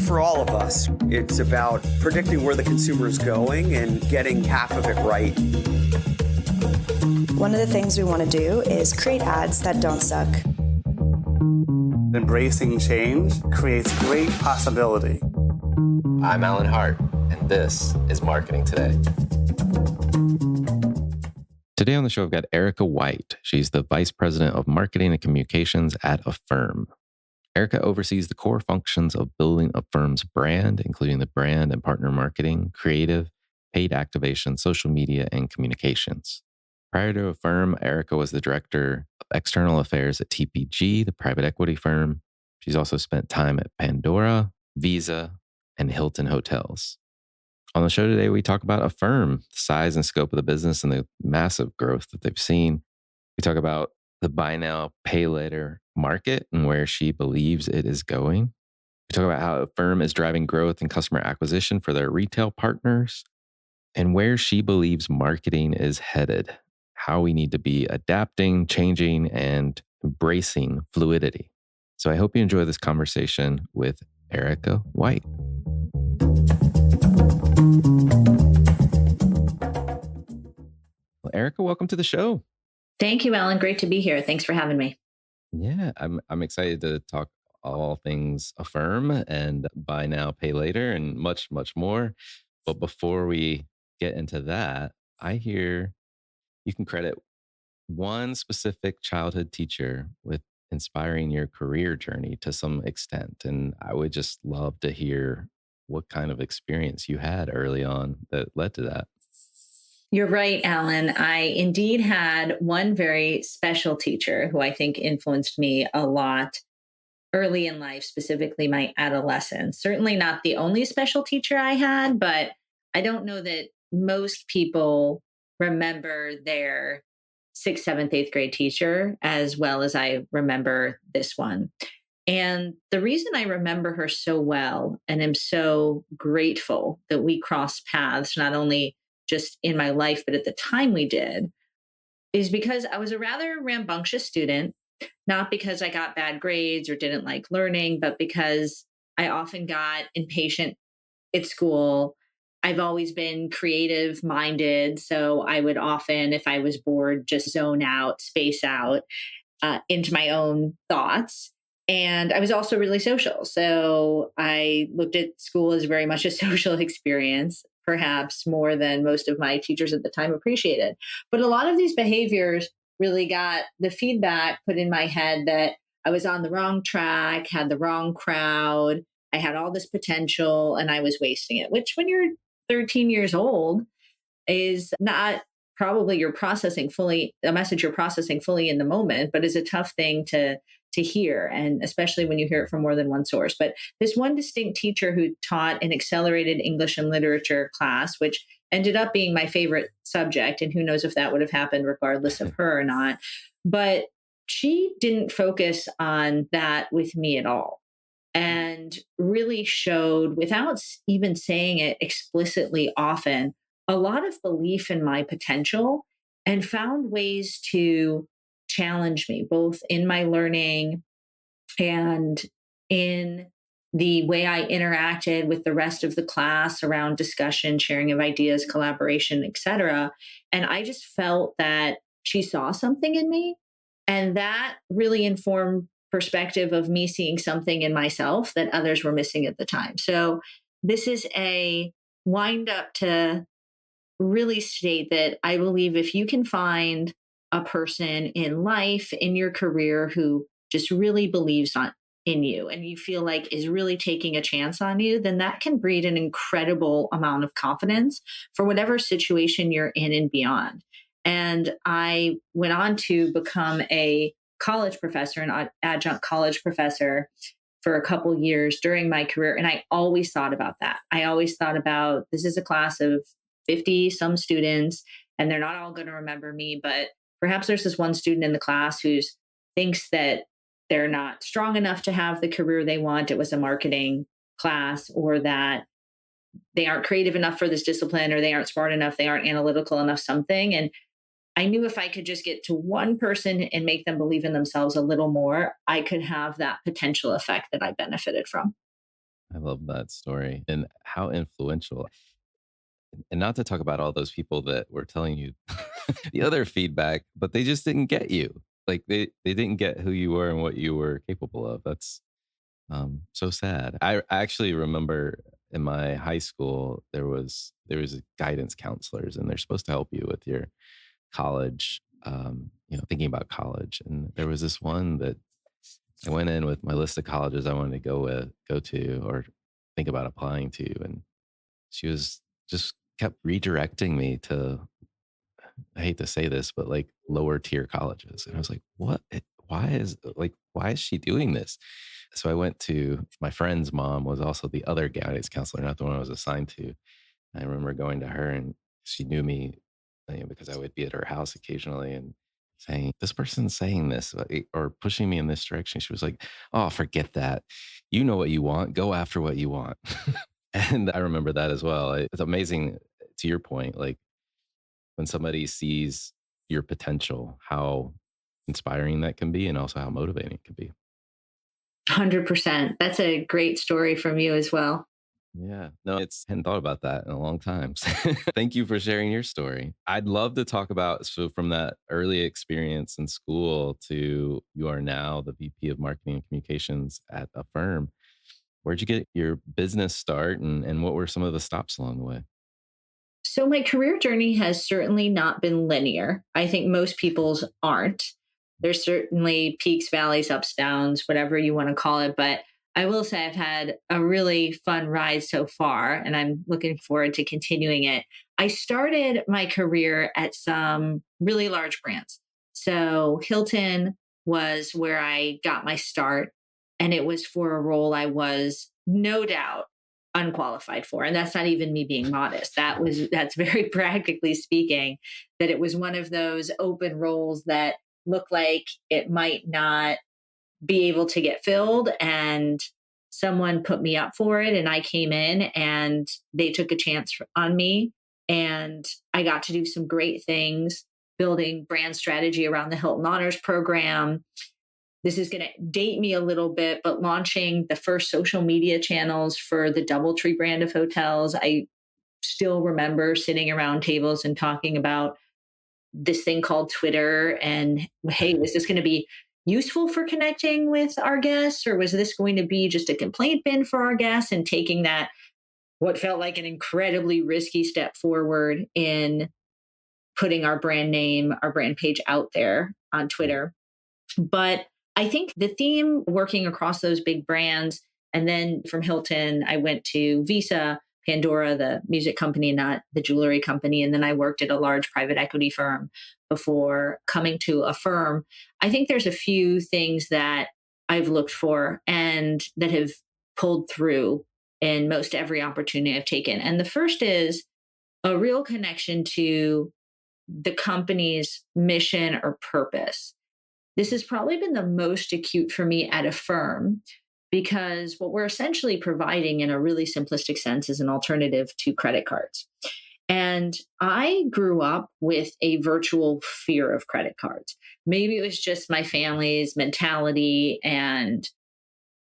for all of us. It's about predicting where the consumer is going and getting half of it right. One of the things we want to do is create ads that don't suck. Embracing change creates great possibility. I'm Alan Hart, and this is Marketing Today. Today on the show, I've got Erica White. She's the Vice President of Marketing and Communications at Affirm. Erica oversees the core functions of building Affirm's brand, including the brand and partner marketing, creative, paid activation, social media, and communications. Prior to Affirm, Erica was the Director of External Affairs at TPG, the private equity firm. She's also spent time at Pandora, Visa, and Hilton Hotels. On the show today, we talk about Affirm, the size and scope of the business and the massive growth that they've seen. We talk about the buy now, pay later market and where she believes it is going. We talk about how Affirm is driving growth and customer acquisition for their retail partners and where she believes marketing is headed, how we need to be adapting, changing, and embracing fluidity. So I hope you enjoy this conversation with Erica White. Well, Erica, welcome to the show. Thank you, Alan. Great to be here. Thanks for having me. Yeah, I'm excited to talk all things Affirm and buy now, pay later, and much, much more. But before we get into that, I hear you can credit one specific childhood teacher with inspiring your career journey to some extent. And I would just love to hear what kind of experience you had early on that led to that. You're right, Alan. I indeed had one very special teacher who I think influenced me a lot early in life, specifically my adolescence. Certainly not the only special teacher I had, but I don't know that most people remember their 6th, 7th, 8th grade teacher as well as I remember this one. And the reason I remember her so well and am so grateful that we crossed paths, not only just in my life, but at the time we did, is because I was a rather rambunctious student, not because I got bad grades or didn't like learning, but because I often got impatient at school. I've always been creative minded. So I would often, if I was bored, just zone out, space out into my own thoughts. And I was also really social. So I looked at school as very much a social experience, perhaps more than most of my teachers at the time appreciated. But a lot of these behaviors really got the feedback put in my head that I was on the wrong track, had the wrong crowd, I had all this potential, and I was wasting it, which when you're 13 years old is not probably you're processing fully, a message you're processing fully in the moment, but is a tough thing to hear, and especially when you hear it from more than one source. But this one distinct teacher who taught an accelerated English and literature class, which ended up being my favorite subject, and who knows if that would have happened regardless of her or not, but she didn't focus on that with me at all, and really showed, without even saying it explicitly often, a lot of belief in my potential, and found ways to challenge me, both in my learning and in the way I interacted with the rest of the class around discussion, sharing of ideas, collaboration, etc. And I just felt that she saw something in me, and that really informed perspective of me seeing something in myself that others were missing at the time. So this is a wind up to really state that I believe if you can find a person in life, in your career, who just really believes in you and you feel like is really taking a chance on you, then that can breed an incredible amount of confidence for whatever situation you're in and beyond. And I went on to become a college professor, an adjunct college professor for a couple years during my career. And I always thought about that. I always thought about, this is a class of 50 some students, and they're not all going to remember me, but perhaps there's this one student in the class who thinks that they're not strong enough to have the career they want. It was a marketing class, or that they aren't creative enough for this discipline, or they aren't smart enough, they aren't analytical enough, something. And I knew if I could just get to one person and make them believe in themselves a little more, I could have that potential effect that I benefited from. I love that story and how influential. And not to talk about all those people that were telling you the other feedback, but they just didn't get you. Like they didn't get who you were and what you were capable of. That's so sad. I actually remember in my high school there was guidance counselors, and they're supposed to help you with your college, thinking about college. And there was this one that I went in with my list of colleges I wanted to go to, or think about applying to, and she was just kept redirecting me to, I hate to say this, but like lower tier colleges. And I was like, what? Why is she doing this? So I went to my friend's mom, was also the other guidance counselor, not the one I was assigned to. I remember going to her, and she knew me, because I would be at her house occasionally, and saying, this person's saying this, or pushing me in this direction. She was like, oh, forget that. You know what you want. Go after what you want. And I remember that as well. It's amazing, to your point, like when somebody sees your potential, how inspiring that can be, and also how motivating it can be. 100%. That's a great story from you as well. Yeah, no, hadn't thought about that in a long time. Thank you for sharing your story. I'd love to talk about, so from that early experience in school to you are now the VP of Marketing and Communications at Affirm. Where'd you get your business start, and what were some of the stops along the way? So my career journey has certainly not been linear. I think most people's aren't. There's certainly peaks, valleys, ups, downs, whatever you want to call it. But I will say I've had a really fun ride so far, and I'm looking forward to continuing it. I started my career at some really large brands. So Hilton was where I got my start, and it was for a role I was no doubt unqualified for. And that's not even me being modest. That's very practically speaking, that it was one of those open roles that looked like it might not be able to get filled, and someone put me up for it, and I came in and they took a chance on me, and I got to do some great things building brand strategy around the Hilton Honors program. This is going to date me a little bit, but launching the first social media channels for the DoubleTree brand of hotels. I still remember sitting around tables and talking about this thing called Twitter, and hey, was this going to be useful for connecting with our guests, or was this going to be just a complaint bin for our guests? And taking that, what felt like an incredibly risky step forward in putting our brand name, our brand page out there on Twitter. But I think the theme working across those big brands, and then from Hilton, I went to Visa, Pandora, the music company, not the jewelry company. And then I worked at a large private equity firm before coming to Affirm. I think there's a few things that I've looked for and that have pulled through in most every opportunity I've taken. And the first is a real connection to the company's mission or purpose. This has probably been the most acute for me at Affirm, because what we're essentially providing in a really simplistic sense is an alternative to credit cards. And I grew up with a virtual fear of credit cards. Maybe it was just my family's mentality and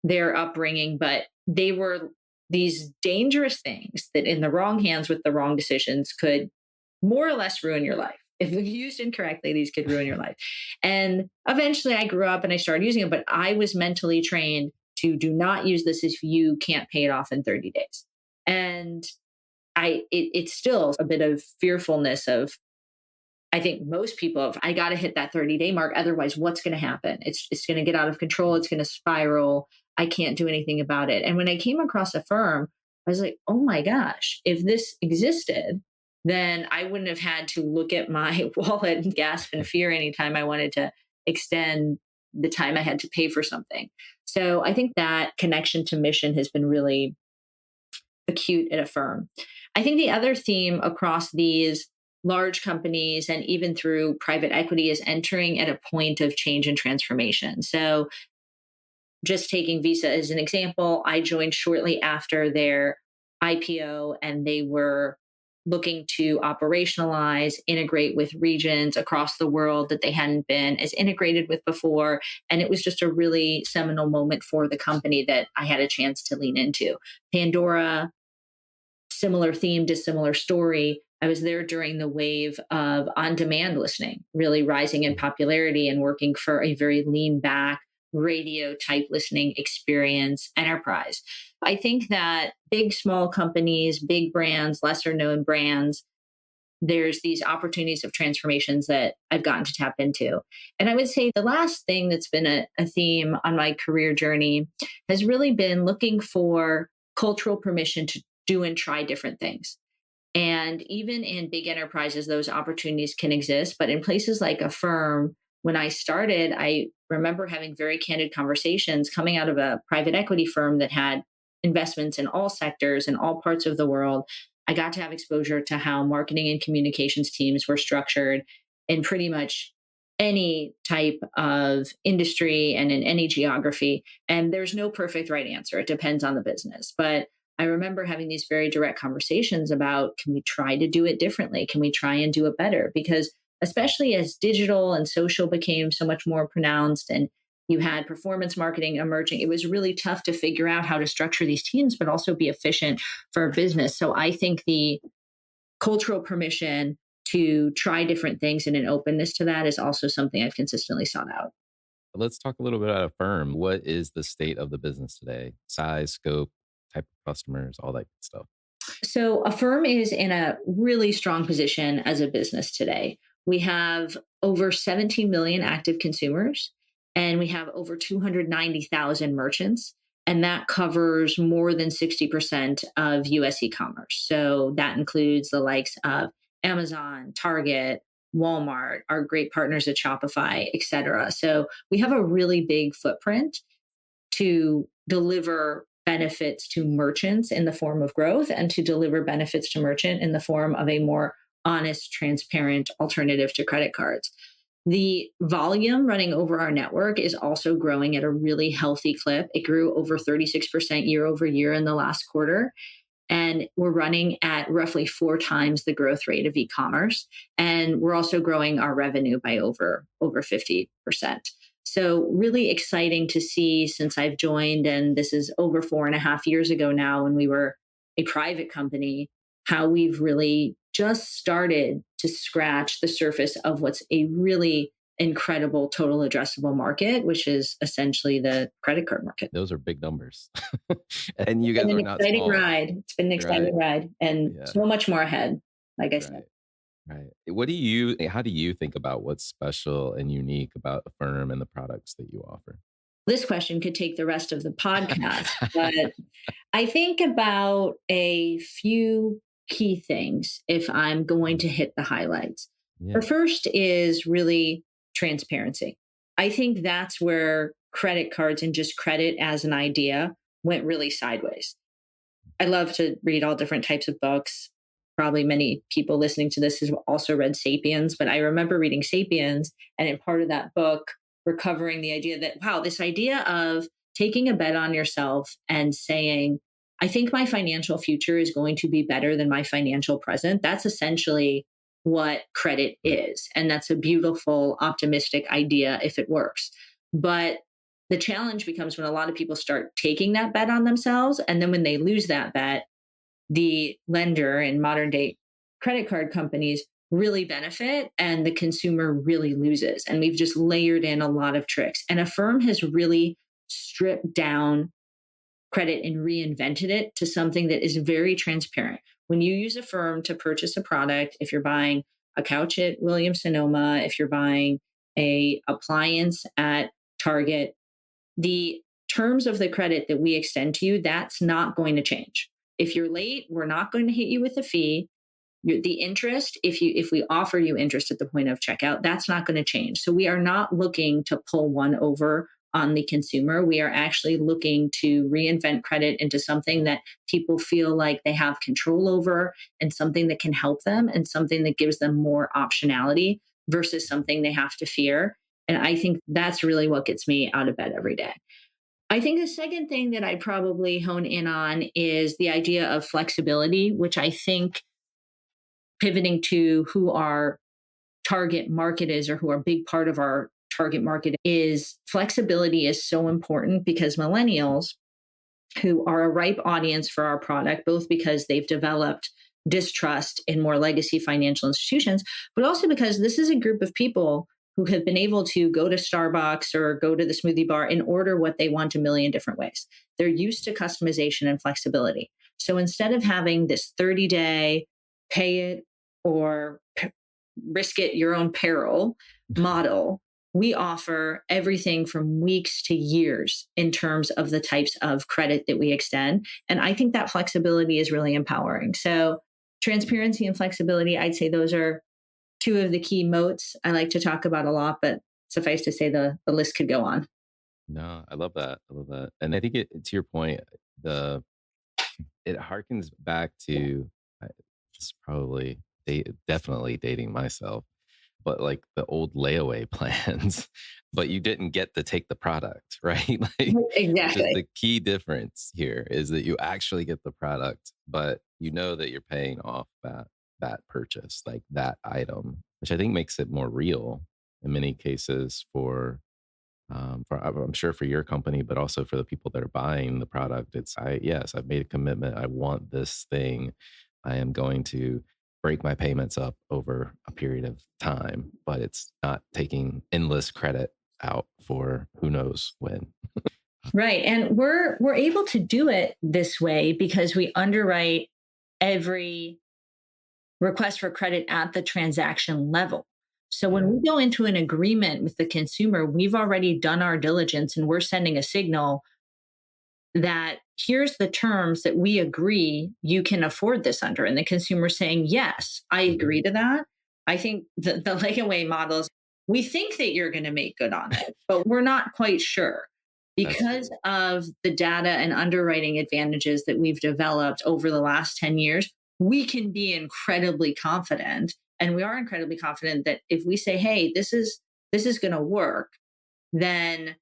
their upbringing, but they were these dangerous things that in the wrong hands with the wrong decisions could more or less ruin your life. If used incorrectly, these could ruin your life. And eventually I grew up and I started using it, but I was mentally trained to do not use this if you can't pay it off in 30 days. And it's still a bit of fearfulness of, I think most people I got to hit that 30-day mark. Otherwise, what's going to happen? It's going to get out of control. It's going to spiral. I can't do anything about it. And when I came across Affirm, I was like, oh my gosh, if this existed, then I wouldn't have had to look at my wallet and gasp in fear anytime I wanted to extend the time I had to pay for something. So I think that connection to mission has been really acute at Affirm. I think the other theme across these large companies and even through private equity is entering at a point of change and transformation. So just taking Visa as an example, I joined shortly after their IPO, and they were looking to operationalize, integrate with regions across the world that they hadn't been as integrated with before. And it was just a really seminal moment for the company that I had a chance to lean into. Pandora, similar theme, dissimilar story. I was there during the wave of on-demand listening, really rising in popularity and working for a very lean back radio type listening experience enterprise. I think that big, small companies, big brands, lesser known brands, there's these opportunities of transformations that I've gotten to tap into. And I would say the last thing that's been a theme on my career journey has really been looking for cultural permission to do and try different things. And even in big enterprises, those opportunities can exist. But in places like Affirm, when I started, I remember having very candid conversations coming out of a private equity firm that had investments in all sectors and all parts of the world. I got to have exposure to how marketing and communications teams were structured in pretty much any type of industry and in any geography. And there's no perfect right answer. It depends on the business. But I remember having these very direct conversations about, can we try to do it differently? Can we try and do it better? Because especially as digital and social became so much more pronounced and you had performance marketing emerging, it was really tough to figure out how to structure these teams, but also be efficient for a business. So I think the cultural permission to try different things and an openness to that is also something I've consistently sought out. Let's talk a little bit about Affirm. What is the state of the business today? Size, scope, type of customers, all that good stuff. So Affirm is in a really strong position as a business today. We have over 17 million active consumers, and we have over 290,000 merchants. And that covers more than 60% of US e-commerce. So that includes the likes of Amazon, Target, Walmart, our great partners at Shopify, et cetera. So we have a really big footprint to deliver benefits to merchants in the form of growth and to deliver benefits to merchant in the form of a more honest, transparent alternative to credit cards. The volume running over our network is also growing at a really healthy clip. It grew over 36% year over year in the last quarter. And we're running at roughly 4 times the growth rate of e-commerce. And we're also growing our revenue by over 50%. So really exciting to see since I've joined, and this is over 4.5 years ago now when we were a private company, how we've really just started to scratch the surface of what's a really incredible total addressable market, which is essentially the credit card market. Those are big numbers. And you guys are not exciting small. ride. It's been an exciting ride and so much more ahead, like I said. Right. How do you think about what's special and unique about Affirm and the products that you offer? This question could take the rest of the podcast, but I think about a few key things if I'm going to hit the highlights. Yeah. The first is really transparency. I think that's where credit cards and just credit as an idea went really sideways. I love to read all different types of books. Probably many people listening to this have also read Sapiens, but I remember reading Sapiens, and in part of that book, we're covering the idea that, wow, this idea of taking a bet on yourself and saying, I think my financial future is going to be better than my financial present. That's essentially what credit is. And that's a beautiful, optimistic idea if it works. But the challenge becomes when a lot of people start taking that bet on themselves. And then when they lose that bet, the lender and modern day credit card companies really benefit and the consumer really loses. And we've just layered in a lot of tricks. And Affirm has really stripped down credit and reinvented it to something that is very transparent. When you use Affirm to purchase a product, if you're buying a couch at Williams Sonoma, if you're buying a appliance at Target, the terms of the credit that we extend to you, that's not going to change. If you're late, we're not going to hit you with a fee. The interest, if we offer you interest at the point of checkout, that's not going to change. So we are not looking to pull one over on the consumer. We are actually looking to reinvent credit into something that people feel like they have control over and something that can help them and something that gives them more optionality versus something they have to fear. And I think that's really what gets me out of bed every day. I think the second thing that I'd probably hone in on is the idea of flexibility, which I think pivoting to who our target market is, or who a big part of our target market is, flexibility is so important because millennials, who are a ripe audience for our product, both because they've developed distrust in more legacy financial institutions, but also because this is a group of people who have been able to go to Starbucks or go to the smoothie bar and order what they want a million different ways. They're used to customization and flexibility. So instead of having this 30-day pay it or risk it your own peril model, we offer everything from weeks to years in terms of the types of credit that we extend. And I think that flexibility is really empowering. So transparency and flexibility, I'd say those are two of the key moats I like to talk about a lot, but suffice to say the list could go on. No, I love that. I love that. And I think to your point, it harkens back to, it's probably definitely dating myself, but like the old layaway plans, but you didn't get to take the product, right? Like Exactly. the key difference here is that you actually get the product, but you know that you're paying off that purchase, like that item, which I think makes it more real in many cases for I'm sure for your company, but also for the people that are buying the product. Yes, I've made a commitment. I want this thing. I am going to break my payments up over a period of time, but it's not taking endless credit out for who knows when. Right. And we're able to do it this way because we underwrite every request for credit at the transaction level. So when we go into an agreement with the consumer, we've already done our diligence and we're sending a signal that here's the terms that we agree you can afford this under. And the consumer saying, yes, I agree to that. I think the layaway models, we think that you're going to make good on it, but we're not quite sure. Because of the data and underwriting advantages that we've developed over the last 10 years, we can be incredibly confident. And we are incredibly confident that if we say, hey, this is going to work, then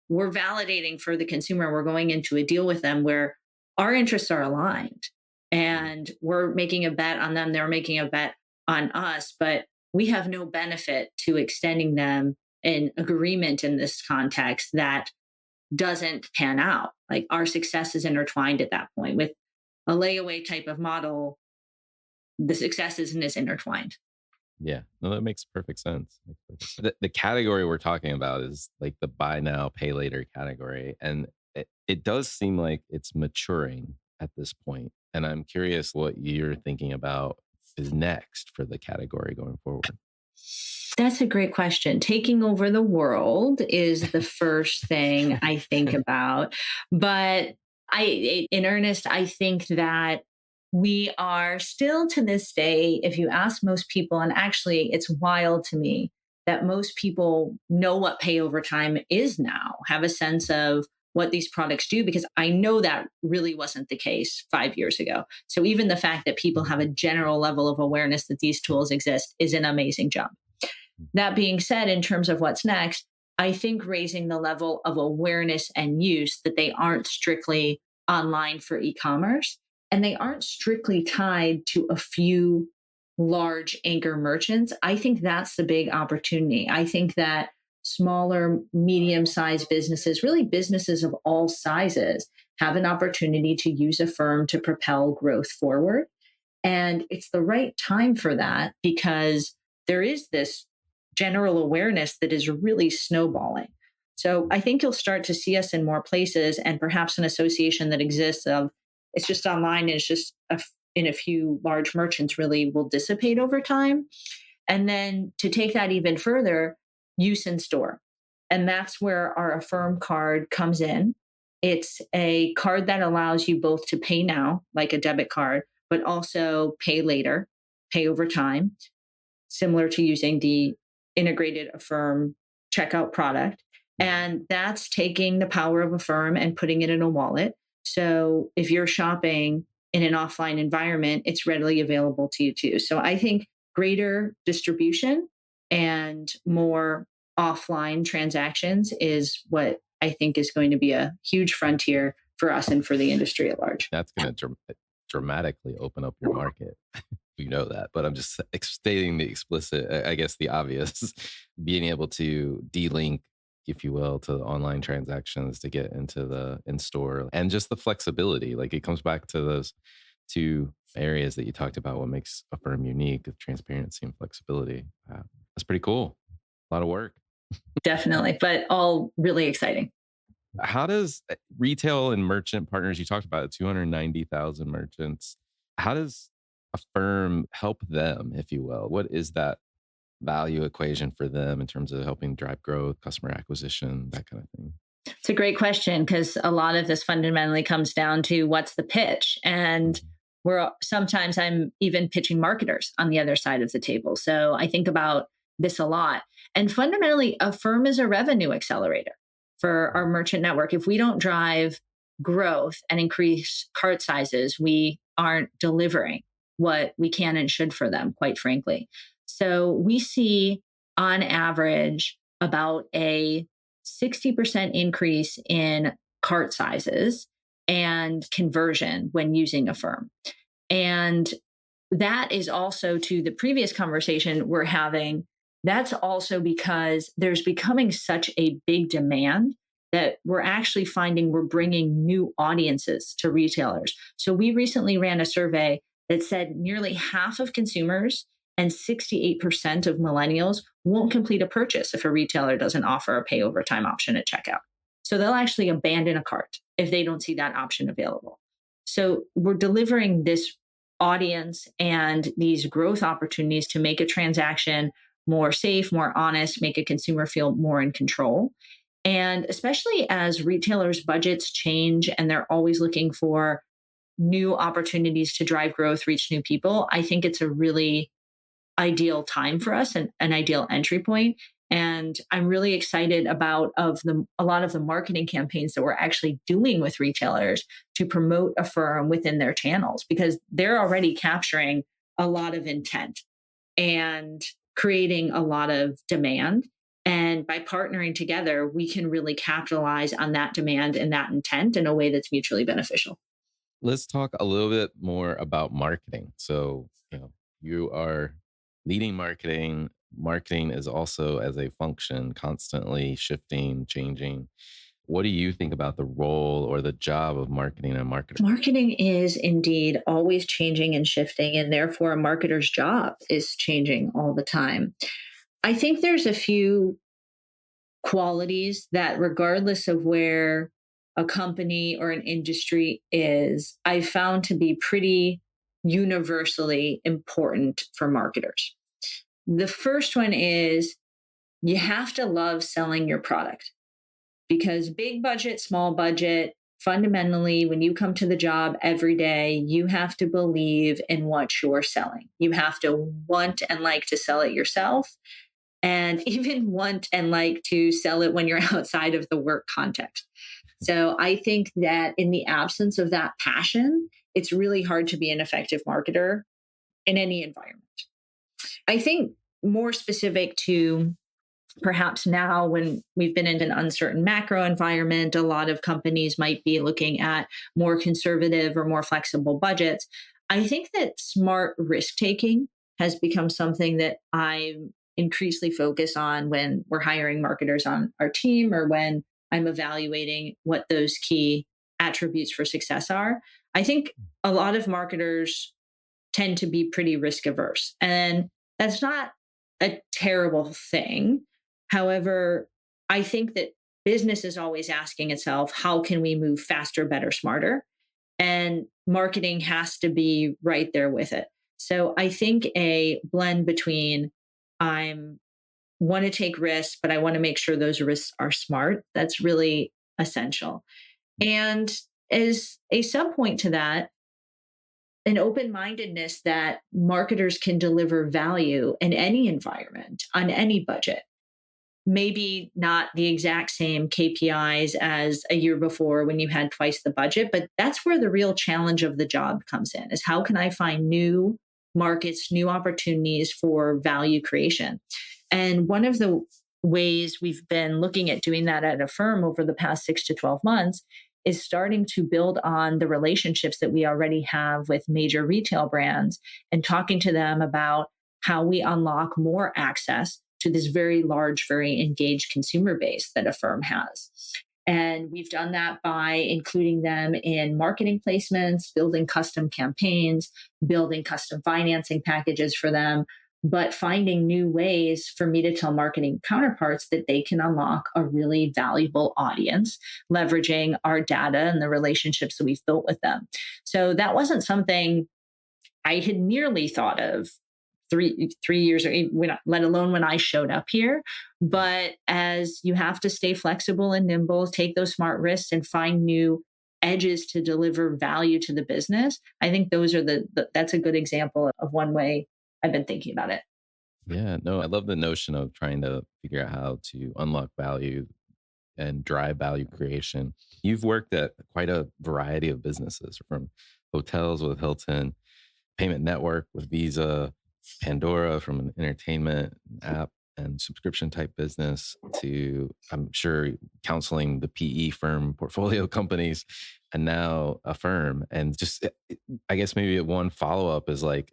we're validating for the consumer. We're going into a deal with them where our interests are aligned and we're making a bet on them. They're making a bet on us, but we have no benefit to extending them an agreement in this context that doesn't pan out. Like our success is intertwined at that point. With a layaway type of model, the success isn't as intertwined. Yeah, no, that makes perfect sense. The category we're talking about is like the buy now, pay later category. And it does seem like it's maturing at this point. And I'm curious what you're thinking about is next for the category going forward. That's a great question. Taking over the world is the first thing I think about. But in earnest, I think that we are still to this day, if you ask most people, and actually it's wild to me that most people know what pay over time is now, have a sense of what these products do, because I know that really wasn't the case 5 years ago. So even the fact that people have a general level of awareness that these tools exist is an amazing jump. That being said, in terms of what's next, I think raising the level of awareness and use, that they aren't strictly online for e-commerce and they aren't strictly tied to a few large anchor merchants. I think that's the big opportunity. I think that smaller, medium-sized businesses, really businesses of all sizes, have an opportunity to use Affirm to propel growth forward. And it's the right time for that because there is this general awareness that is really snowballing. So I think you'll start to see us in more places, and perhaps an association that exists of it's just online and it's just in a few large merchants really will dissipate over time. And then to take that even further, use in store. And that's where our Affirm card comes in. It's a card that allows you both to pay now, like a debit card, but also pay later, pay over time, similar to using the integrated Affirm checkout product. And that's taking the power of Affirm and putting it in a wallet. So if you're shopping in an offline environment, it's readily available to you too. So I think greater distribution and more offline transactions is what I think is going to be a huge frontier for us and for the industry at large. That's going to dramatically open up your market. you know that, but I'm just stating the explicit, I guess the obvious, being able to de-link, if you will, to the online transactions to get into the in-store, and just the flexibility. Like it comes back to those two areas that you talked about, what makes Affirm unique, transparency and flexibility. That's pretty cool. A lot of work. Definitely, but all really exciting. How does retail and merchant partners, you talked about 290,000 merchants, how does Affirm help them, if you will? What is that value equation for them in terms of helping drive growth, customer acquisition, that kind of thing? It's a great question because a lot of this fundamentally comes down to what's the pitch. And sometimes I'm even pitching marketers on the other side of the table. So I think about this a lot. And fundamentally, Affirm is a revenue accelerator for our merchant network. If we don't drive growth and increase cart sizes, we aren't delivering what we can and should for them, quite frankly. So we see on average about a 60% increase in cart sizes and conversion when using Affirm. And that is also, to the previous conversation we're having, that's also because there's becoming such a big demand that we're actually finding we're bringing new audiences to retailers. So we recently ran a survey that said nearly half of consumers and 68% of millennials won't complete a purchase if a retailer doesn't offer a pay over time option at checkout. So they'll actually abandon a cart if they don't see that option available. So we're delivering this audience and these growth opportunities to make a transaction more safe, more honest, make a consumer feel more in control. And especially as retailers' budgets change and they're always looking for new opportunities to drive growth, reach new people, I think it's a really ideal time for us and an ideal entry point. And I'm really excited about a lot of the marketing campaigns that we're actually doing with retailers to promote Affirm within their channels, because they're already capturing a lot of intent and creating a lot of demand. And by partnering together, we can really capitalize on that demand and that intent in a way that's mutually beneficial. Let's talk a little bit more about marketing. So, you are leading marketing. Marketing is also, as a function, constantly shifting, changing. What do you think about the role or the job of marketing and marketers? Marketing is indeed always changing and shifting, and therefore a marketer's job is changing all the time. I think there's a few qualities that, regardless of where a company or an industry is, I found to be pretty universally important for marketers. The first one is you have to love selling your product, because big budget, small budget, fundamentally, when you come to the job every day, you have to believe in what you're selling. You have to want and like to sell it yourself, and even want and like to sell it when you're outside of the work context. So I think that in the absence of that passion, it's really hard to be an effective marketer in any environment. I think more specific to perhaps now, when we've been in an uncertain macro environment, a lot of companies might be looking at more conservative or more flexible budgets. I think that smart risk taking has become something that I'm increasingly focused on when we're hiring marketers on our team, or when I'm evaluating what those key attributes for success are. I think a lot of marketers tend to be pretty risk averse, and that's not a terrible thing. However, I think that business is always asking itself, how can we move faster, better, smarter? And marketing has to be right there with it. So I think a blend between I want to take risks, but I want to make sure those risks are smart, that's really essential. And as a subpoint to that, an open-mindedness that marketers can deliver value in any environment, on any budget. Maybe not the exact same KPIs as a year before when you had twice the budget, but that's where the real challenge of the job comes in, is how can I find new markets, new opportunities for value creation? And one of the ways we've been looking at doing that at Affirm over the past 6 to 12 months is starting to build on the relationships that we already have with major retail brands and talking to them about how we unlock more access to this very large, very engaged consumer base that Affirm has. And we've done that by including them in marketing placements, building custom campaigns, building custom financing packages for them, but finding new ways for me to tell marketing counterparts that they can unlock a really valuable audience, leveraging our data and the relationships that we've built with them. So that wasn't something I had nearly thought of three years or even, let alone when I showed up here. But as you have to stay flexible and nimble, take those smart risks and find new edges to deliver value to the business, I think those are that's a good example of one way I've been thinking about it. Yeah, no, I love the notion of trying to figure out how to unlock value and drive value creation. You've worked at quite a variety of businesses, from hotels with Hilton, payment network with Visa, Pandora from an entertainment app and subscription type business, to, I'm sure, counseling the PE firm portfolio companies, and now Affirm. And just, I guess maybe one follow up is like,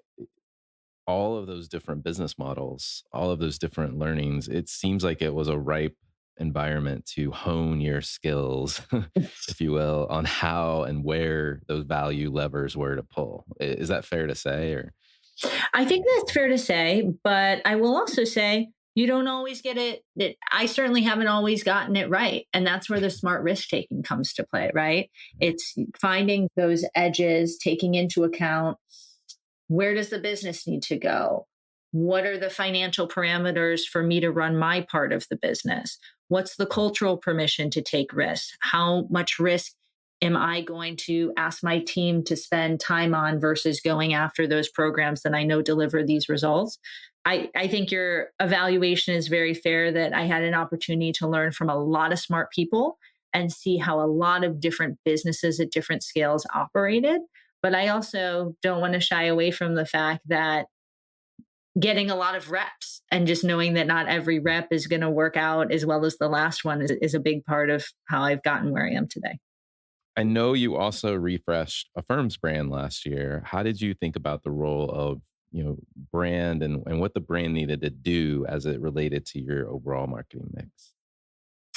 all of those different business models, all of those different learnings, it seems like it was a ripe environment to hone your skills, if you will, on how and where those value levers were to pull. Is that fair to say? Or I think that's fair to say, but I will also say you don't always get it. I certainly haven't always gotten it right. And that's where the smart risk taking comes to play, right? It's finding those edges, taking into account, where does the business need to go? What are the financial parameters for me to run my part of the business? What's the cultural permission to take risks? How much risk am I going to ask my team to spend time on versus going after those programs that I know deliver these results? I think your evaluation is very fair, that I had an opportunity to learn from a lot of smart people and see how a lot of different businesses at different scales operated. But I also don't want to shy away from the fact that getting a lot of reps and just knowing that not every rep is going to work out as well as the last one is a big part of how I've gotten where I am today. I know you also refreshed Affirm's brand last year. How did you think about the role of, brand and what the brand needed to do as it related to your overall marketing mix?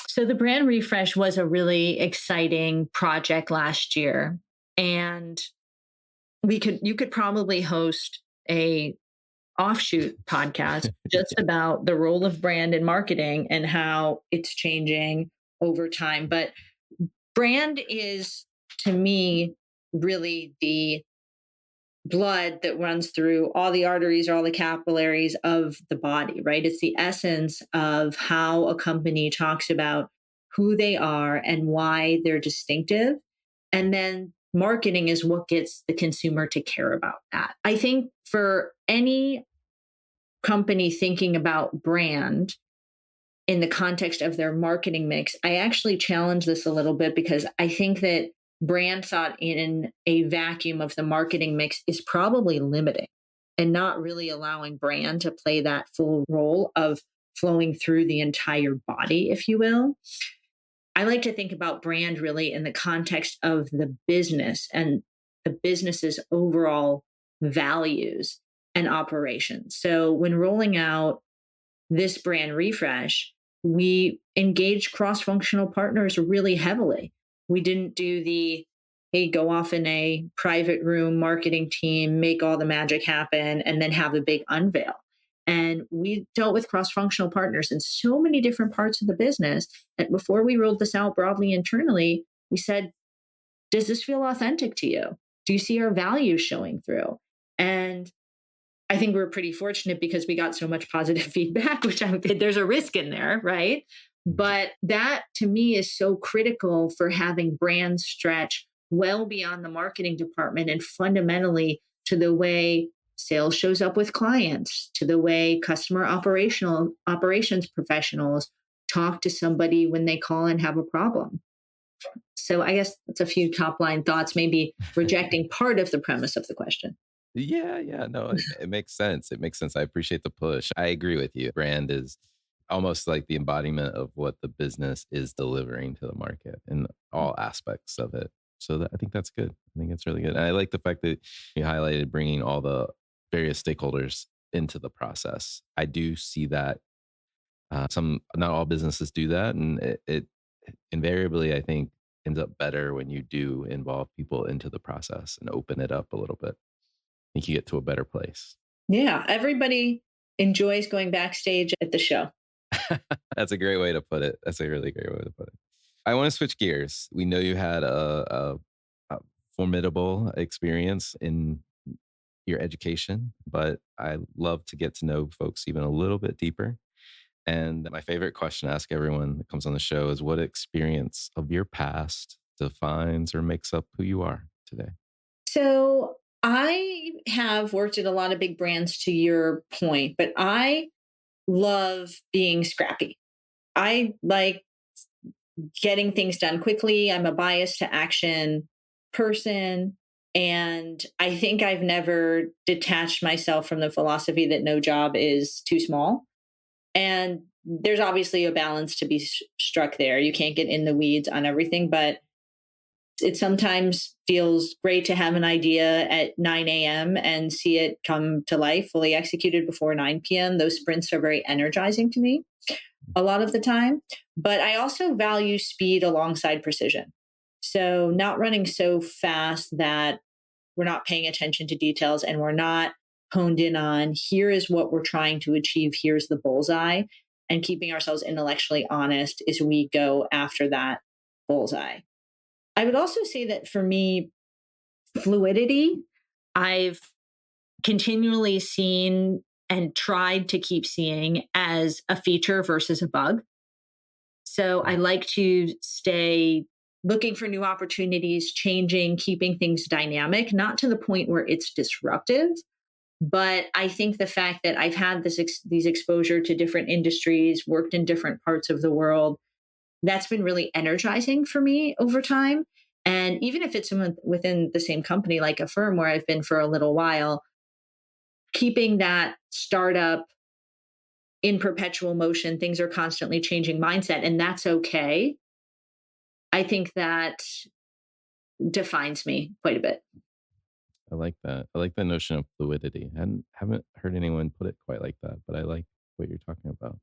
So the brand refresh was a really exciting project last year. And you could probably host a offshoot podcast just about the role of brand in marketing and how it's changing over time. But brand is, to me, really the blood that runs through all the arteries or all the capillaries of the body, right? It's the essence of how a company talks about who they are and why they're distinctive. And then marketing is what gets the consumer to care about that. I think for any company thinking about brand in the context of their marketing mix, I actually challenge this a little bit, because I think that brand thought in a vacuum of the marketing mix is probably limiting and not really allowing brand to play that full role of flowing through the entire body, if you will. I like to think about brand really in the context of the business and the business's overall values and operations. So when rolling out this brand refresh, we engaged cross-functional partners really heavily. We didn't do hey, go off in a private room marketing team, make all the magic happen, and then have a big unveil. And we dealt with cross-functional partners in so many different parts of the business that before we rolled this out broadly internally, we said, does this feel authentic to you? Do you see our values showing through? And I think we're pretty fortunate because we got so much positive feedback, which there's a risk in there, right? But that to me is so critical for having brands stretch well beyond the marketing department and fundamentally to the way sales shows up with clients, to the way customer operations professionals talk to somebody when they call and have a problem. So I guess that's a few top line thoughts, maybe rejecting part of the premise of the question. Yeah, no, it makes sense. It makes sense. I appreciate the push. I agree with you. Brand is almost like the embodiment of what the business is delivering to the market in all aspects of it. So I think that's good. I think it's really good. And I like the fact that you highlighted bringing all the various stakeholders into the process. I do see that not all businesses do that. And it invariably, I think, ends up better when you do involve people into the process and open it up a little bit. I think you get to a better place. Yeah, everybody enjoys going backstage at the show. That's a great way to put it. That's a really great way to put it. I want to switch gears. We know you had a formidable experience in your education, but I love to get to know folks even a little bit deeper. And my favorite question to ask everyone that comes on the show is, what experience of your past defines or makes up who you are today? So I have worked at a lot of big brands, to your point, but I love being scrappy. I like getting things done quickly. I'm a bias to action person. And I think I've never detached myself from the philosophy that no job is too small. And there's obviously a balance to be struck there. You can't get in the weeds on everything, but it sometimes feels great to have an idea at 9 a.m. and see it come to life, fully executed before 9 p.m. Those sprints are very energizing to me a lot of the time. But I also value speed alongside precision. So not running so fast that we're not paying attention to details and we're not honed in on, here is what we're trying to achieve, here's the bullseye, and keeping ourselves intellectually honest as we go after that bullseye. I would also say that for me, fluidity, I've continually seen and tried to keep seeing as a feature versus a bug. So I like to stay looking for new opportunities, changing, keeping things dynamic, not to the point where it's disruptive. But I think the fact that I've had these exposure to different industries, worked in different parts of the world, that's been really energizing for me over time. And even if it's within the same company like Affirm, where I've been for a little while, keeping that startup in perpetual motion, things are constantly changing mindset, and that's okay. I think that defines me quite a bit. I like that. I like the notion of fluidity. I haven't heard anyone put it quite like that, but I like what you're talking about.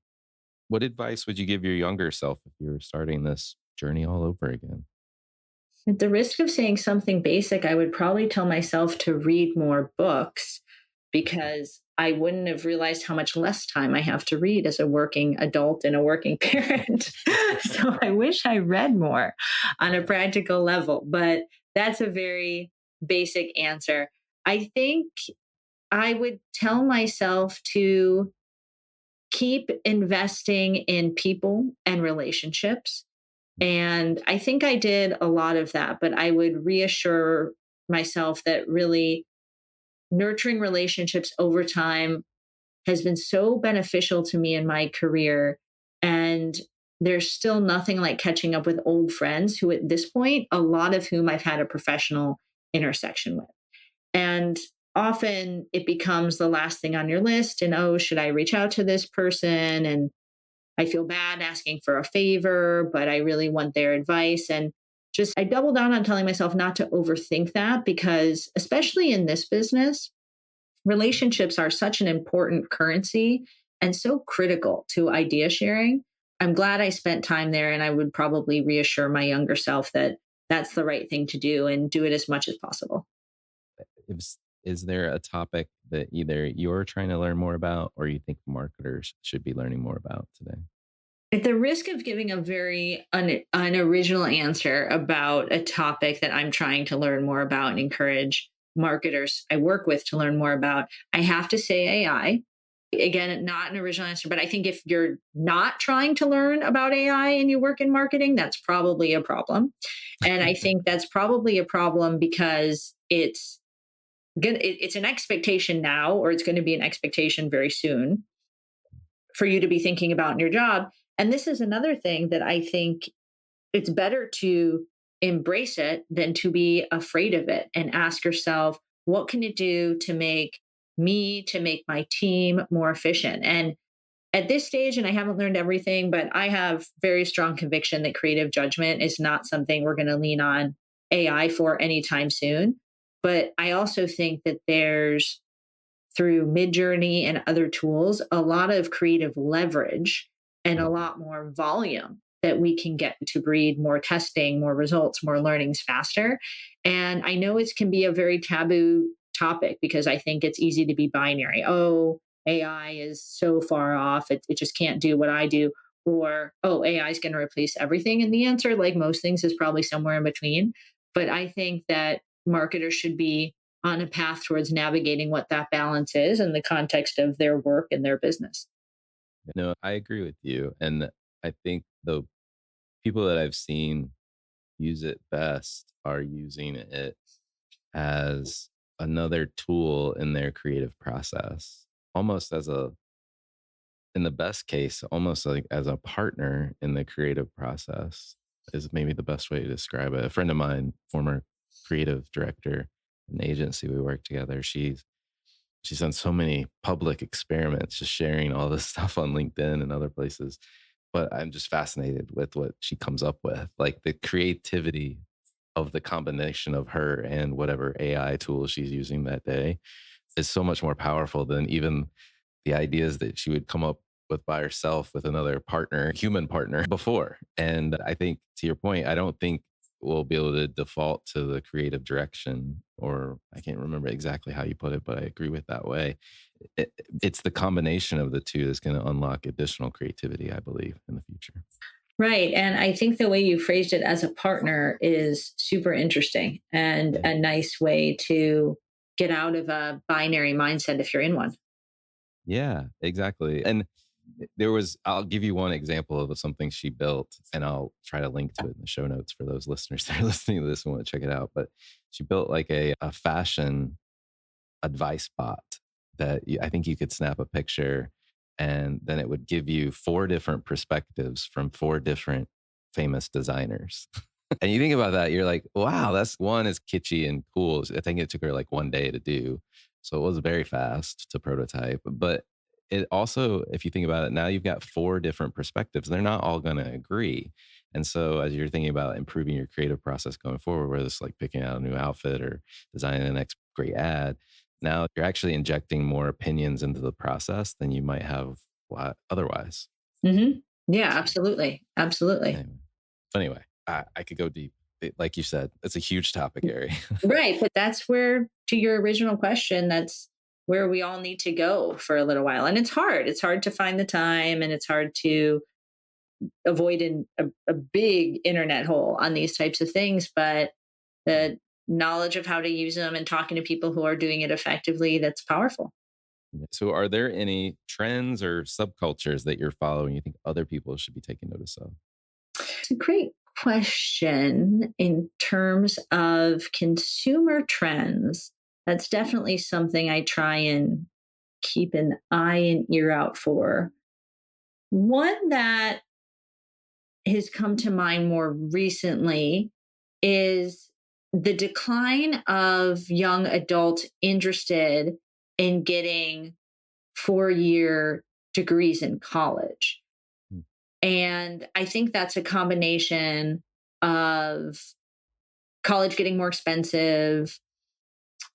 What advice would you give your younger self if you were starting this journey all over again? At the risk of saying something basic, I would probably tell myself to read more books, because I wouldn't have realized how much less time I have to read as a working adult and a working parent. So I wish I read more on a practical level, but that's a very basic answer. I think I would tell myself to keep investing in people and relationships. And I think I did a lot of that, but I would reassure myself that really nurturing relationships over time has been so beneficial to me in my career. And there's still nothing like catching up with old friends who, at this point, a lot of whom I've had a professional intersection with. And often it becomes the last thing on your list. And, oh, should I reach out to this person? And I feel bad asking for a favor, but I really want their advice. And just, I double down on telling myself not to overthink that, because especially in this business, relationships are such an important currency and so critical to idea sharing. I'm glad I spent time there, and I would probably reassure my younger self that that's the right thing to do and do it as much as possible. Is there a topic that either you're trying to learn more about or you think marketers should be learning more about today? At the risk of giving a very unoriginal answer about a topic that I'm trying to learn more about and encourage marketers I work with to learn more about, I have to say AI. Again, not an original answer, but I think if you're not trying to learn about AI and you work in marketing, that's probably a problem. And I think that's probably a problem because it's an expectation now, or it's going to be an expectation very soon for you to be thinking about in your job. And this is another thing that I think it's better to embrace it than to be afraid of it, and ask yourself, what can it do to make me, to make my team more efficient? And at this stage, and I haven't learned everything, but I have very strong conviction that creative judgment is not something we're going to lean on AI for anytime soon. But I also think that there's, through Midjourney and other tools, a lot of creative leverage and a lot more volume that we can get to breed more testing, more results, more learnings faster. And I know it can be a very taboo topic because I think it's easy to be binary. Oh, AI is so far off, it just can't do what I do. Or, oh, AI is going to replace everything. And the answer, like most things, is probably somewhere in between. But I think that marketers should be on a path towards navigating what that balance is in the context of their work and their business. No, I agree with you. And I think the people that I've seen use it best are using it as another tool in their creative process, almost as a, in the best case, almost like as a partner in the creative process is maybe the best way to describe it. A friend of mine, former creative director, an agency we work together, she's done so many public experiments, just sharing all this stuff on LinkedIn and other places. But I'm just fascinated with what she comes up with, like the creativity of the combination of her and whatever AI tool she's using that day is so much more powerful than even the ideas that she would come up with by herself with another partner, human partner before. And I think, to your point, I don't think we'll be able to default to the creative direction, or I can't remember exactly how you put it, but I agree with that way. It's the combination of the two that's going to unlock additional creativity, I believe, in the future. Right. And I think the way you phrased it as a partner is super interesting and a nice way to get out of a binary mindset if you're in one. Yeah, exactly. And I'll give you one example of something she built, and I'll try to link to it in the show notes for those listeners that are listening to this and want to check it out. But she built like a fashion advice bot that I think you could snap a picture and then it would give you 4 different perspectives from 4 different famous designers. And you think about that, you're like, wow, that's one is kitschy and cool. I think it took her like 1 day to do. So it was very fast to prototype. But it also, if you think about it, now you've got 4 different perspectives. They're not all going to agree. And so as you're thinking about improving your creative process going forward, whether it's like picking out a new outfit or designing the next great ad, now you're actually injecting more opinions into the process than you might have otherwise. Mm-hmm. Yeah, absolutely. Absolutely. Anyway, I could go deep. Like you said, it's a huge topic area. Right. But that's where, to your original question, that's where we all need to go for a little while. And it's hard. It's hard to find the time and it's hard to avoid a big internet hole on these types of things. But the knowledge of how to use them and talking to people who are doing it effectively, that's powerful. So are there any trends or subcultures that you're following you think other people should be taking notice of? It's a great question in terms of consumer trends. That's definitely something I try and keep an eye and ear out for. One that has come to mind more recently is the decline of young adults interested in getting 4-year degrees in college. And I think that's a combination of college getting more expensive,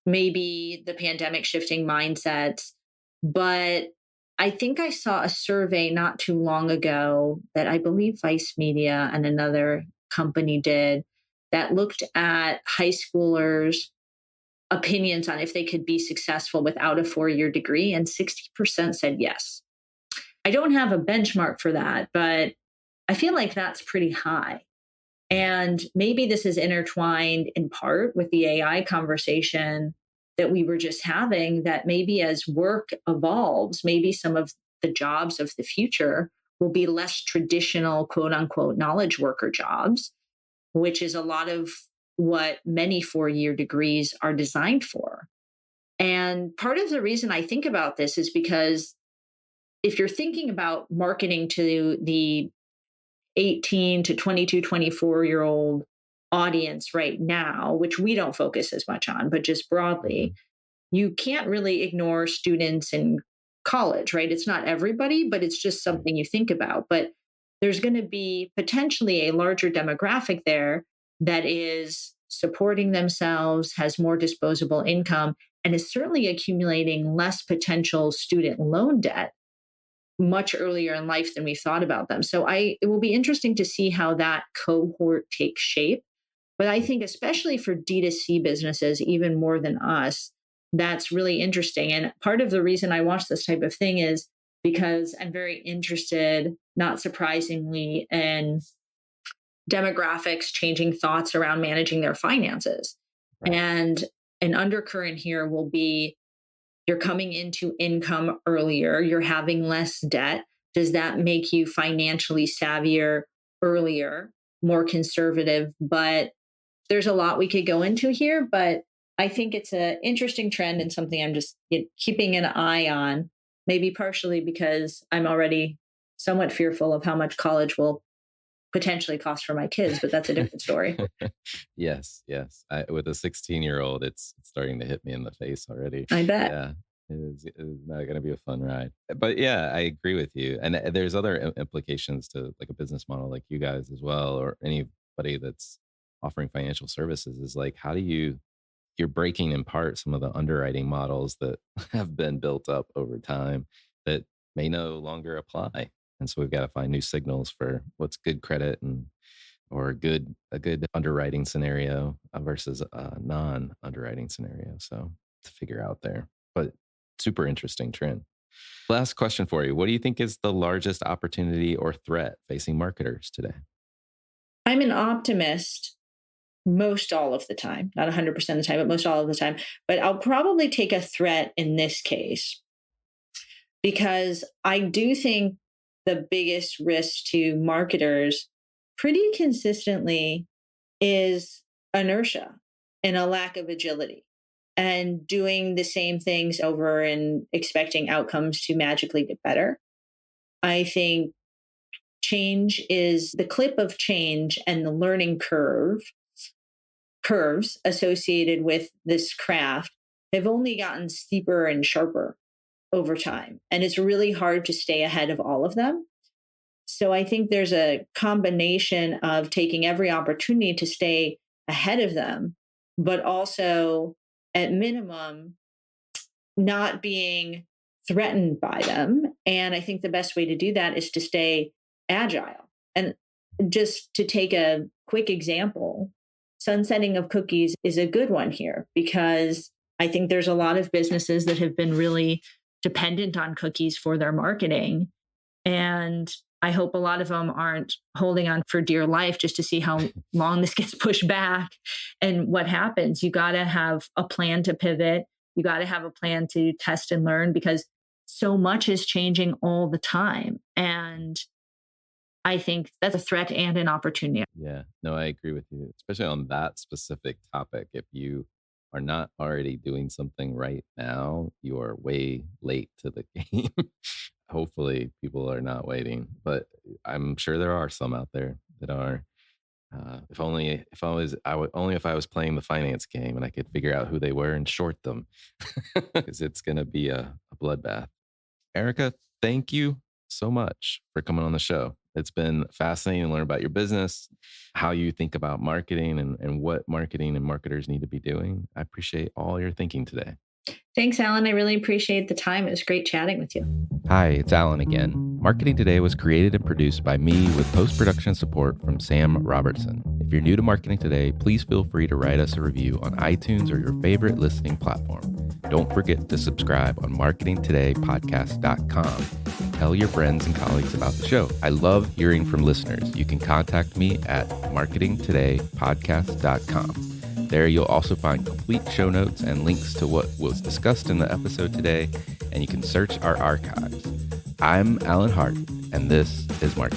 maybe the pandemic shifting mindsets. But I think I saw a survey not too long ago that I believe Vice Media and another company did that looked at high schoolers' opinions on if they could be successful without a 4-year degree, and 60% said yes. I don't have a benchmark for that, but I feel like that's pretty high. And maybe this is intertwined in part with the AI conversation that we were just having, that maybe as work evolves, maybe some of the jobs of the future will be less traditional, quote unquote, knowledge worker jobs, which is a lot of what many 4-year degrees are designed for. And part of the reason I think about this is because if you're thinking about marketing to the 18 to 22, 24-year-old audience right now, which we don't focus as much on, but just broadly, you can't really ignore students in college, right? It's not everybody, but it's just something you think about. But there's going to be potentially a larger demographic there that is supporting themselves, has more disposable income, and is certainly accumulating less potential student loan debt much earlier in life than we thought about them. So it will be interesting to see how that cohort takes shape. But I think especially for D2C businesses, even more than us, that's really interesting. And part of the reason I watch this type of thing is because I'm very interested, not surprisingly, in demographics changing thoughts around managing their finances. Right. And an undercurrent here will be you're coming into income earlier, you're having less debt. Does that make you financially savvier earlier, more conservative? But there's a lot we could go into here, but I think it's an interesting trend and something I'm just keeping an eye on, maybe partially because I'm already somewhat fearful of how much college will potentially cost for my kids, but that's a different story. Yes. With a 16-year-old, it's starting to hit me in the face already. I bet. Yeah, it is not going to be a fun ride. But yeah, I agree with you. And there's other implications to like a business model like you guys as well, or anybody that's offering financial services is like, how do you're breaking in part some of the underwriting models that have been built up over time that may no longer apply. And so we've got to find new signals for what's good credit or a good underwriting scenario versus a non-underwriting scenario. So to figure out there, but super interesting trend. Last question for you. What do you think is the largest opportunity or threat facing marketers today? I'm an optimist most all of the time, not 100% of the time, but most all of the time. But I'll probably take a threat in this case because I do think the biggest risk to marketers pretty consistently is inertia and a lack of agility and doing the same things over and expecting outcomes to magically get better. I think change is the clip of change and the learning curves associated with this craft have only gotten steeper and sharper over time. And it's really hard to stay ahead of all of them. So I think there's a combination of taking every opportunity to stay ahead of them, but also at minimum, not being threatened by them. And I think the best way to do that is to stay agile. And just to take a quick example, sunsetting of cookies is a good one here because I think there's a lot of businesses that have been really dependent on cookies for their marketing. And I hope a lot of them aren't holding on for dear life just to see how long this gets pushed back and what happens. You got to have a plan to pivot. You got to have a plan to test and learn because so much is changing all the time. And I think that's a threat and an opportunity. Yeah, no, I agree with you, especially on that specific topic. If you are not already doing something right now, you are way late to the game. Hopefully people are not waiting, but I'm sure there are some out there that are. If I was playing the finance game and I could figure out who they were and short them, because it's going to be a bloodbath. Erica, thank you so much for coming on the show. It's been fascinating to learn about your business, how you think about marketing and what marketing and marketers need to be doing. I appreciate all your thinking today. Thanks, Alan. I really appreciate the time. It was great chatting with you. Hi, it's Alan again. Marketing Today was created and produced by me with post-production support from Sam Robertson. If you're new to Marketing Today, please feel free to write us a review on iTunes or your favorite listening platform. Don't forget to subscribe on marketingtodaypodcast.com. Tell your friends and colleagues about the show. I love hearing from listeners. You can contact me at marketingtodaypodcast.com. There you'll also find complete show notes and links to what was discussed in the episode today, and you can search our archives. I'm Alan Hart, and this is Marketing.